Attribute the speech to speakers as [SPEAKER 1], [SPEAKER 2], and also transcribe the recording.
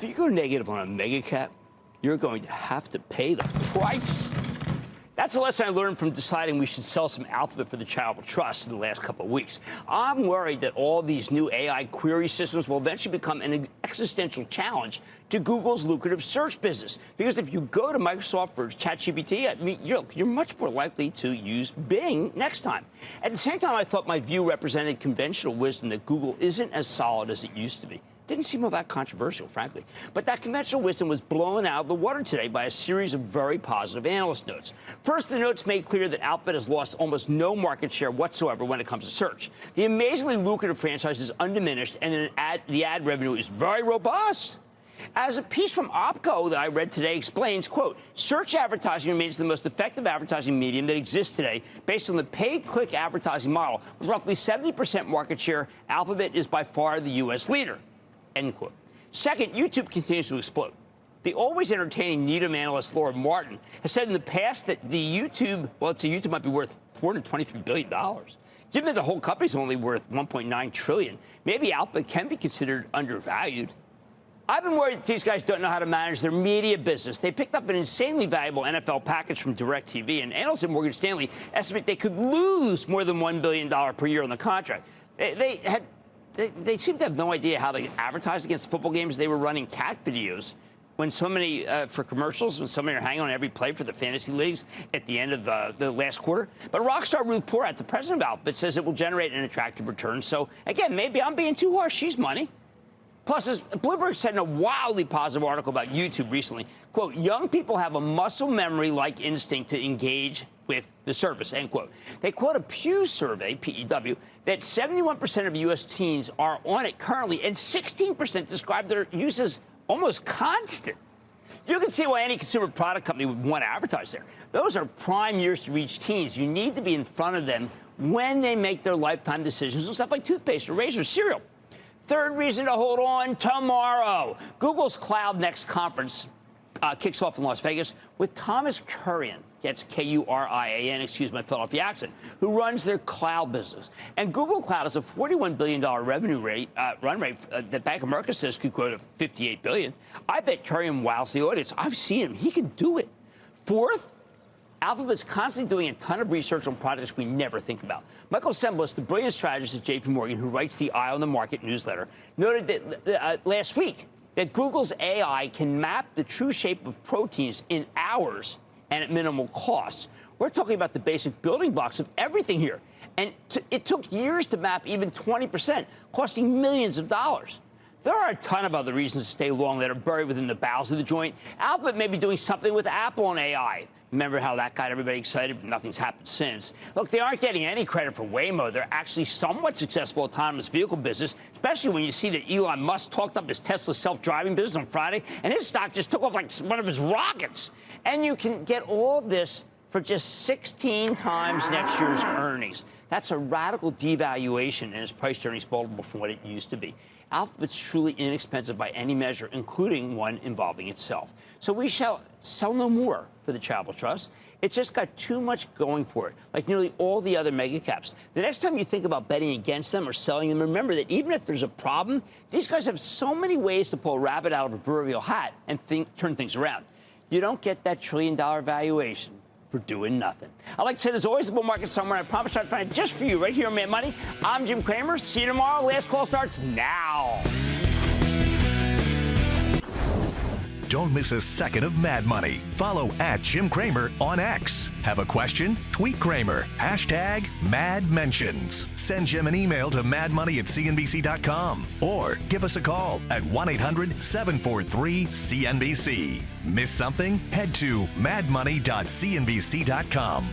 [SPEAKER 1] If you go negative on a mega cap, you're going to have to pay the price. That's the lesson I learned from deciding we should sell some Alphabet for the charitable trust in the last couple of weeks. I'm worried that all these new AI query systems will eventually become an existential challenge to Google's lucrative search business. Because if you go to Microsoft for ChatGPT, I mean, you're much more likely to use Bing next time. At the same time, I thought my view represented conventional wisdom that Google isn't as solid as it used to be. Didn't seem all that controversial, frankly. But that conventional wisdom was blown out of the water today by a series of very positive analyst notes. First, the notes made clear that Alphabet has lost almost no market share whatsoever when it comes to search. The amazingly lucrative franchise is undiminished, and the ad revenue is very robust. As a piece from OPCO that I read today explains, quote, search advertising remains the most effective advertising medium that exists today based on the paid click advertising model. With roughly 70% market share, Alphabet is by far the U.S. leader. End quote. Second, YouTube continues to explode. The always entertaining Needham analyst Laura Martin has said in the past that YouTube might be worth $423 billion. Given that the whole company's only worth $1.9 trillion, maybe Alphabet can be considered undervalued. I've been worried that these guys don't know how to manage their media business. They picked up an insanely valuable NFL package from DirecTV, and analysts at Morgan Stanley estimate they could lose more than $1 billion per year on the contract. They seem to have no idea how to advertise against football games. They were running cat videos when so many for commercials, when so many are hanging on every play for the fantasy leagues at the end of the last quarter. But rockstar Ruth Porat, the president of Alphabet, says it will generate an attractive return. So, again, maybe I'm being too harsh. She's money. Plus, as Bloomberg said in a wildly positive article about YouTube recently, quote, young people have a muscle memory-like instinct to engage with the service, end quote. They quote a Pew survey, PEW, that 71% of U.S. teens are on it currently, and 16% describe their use as almost constant. You can see why any consumer product company would want to advertise there. Those are prime years to reach teens. You need to be in front of them when they make their lifetime decisions on stuff like toothpaste or razor cereal. Third reason to hold on, tomorrow. Google's Cloud Next conference kicks off in Las Vegas with Thomas Kurian. That's K-U-R-I-A-N, excuse my Philadelphia accent, who runs their cloud business. And Google Cloud has a $41 billion revenue run rate that Bank of America says could grow to $58 billion. I bet Kurian wows the audience. I've seen him. He can do it. Fourth, Alphabet's constantly doing a ton of research on products we never think about. Michael Semblis, the brilliant strategist at J.P. Morgan, who writes the Eye on the Market newsletter, noted that last week that Google's AI can map the true shape of proteins in hours and at minimal costs. We're talking about the basic building blocks of everything here. And it took years to map even 20%, costing millions of dollars. There are a ton of other reasons to stay long that are buried within the bowels of the joint. Alphabet may be doing something with Apple and AI. Remember how that got everybody excited, but nothing's happened since. Look, they aren't getting any credit for Waymo. They're actually somewhat successful autonomous vehicle business, especially when you see that Elon Musk talked up his Tesla self-driving business on Friday, and his stock just took off like one of his rockets. And you can get all of this for just 16 times next year's earnings. That's a radical devaluation in its price to earnings multiple from what it used to be. Alphabet's truly inexpensive by any measure, including one involving itself. So we shall sell no more for the charitable trust. It's just got too much going for it, like nearly all the other mega caps. The next time you think about betting against them or selling them, remember that even if there's a problem, these guys have so many ways to pull a rabbit out of a proverbial hat and turn things around. You don't get that trillion-dollar valuation for doing nothing. I like to say there's always a bull market somewhere. I promise I'll find it just for you right here on Mad Money. I'm Jim Cramer. See you tomorrow. Last call starts now.
[SPEAKER 2] Don't miss a second of Mad Money. Follow @Jim Cramer on X. Have a question? Tweet Cramer. #MadMentions. Send Jim an email to madmoney@cnbc.com or give us a call at 1-800-743-CNBC. Miss something? Head to madmoney.cnbc.com.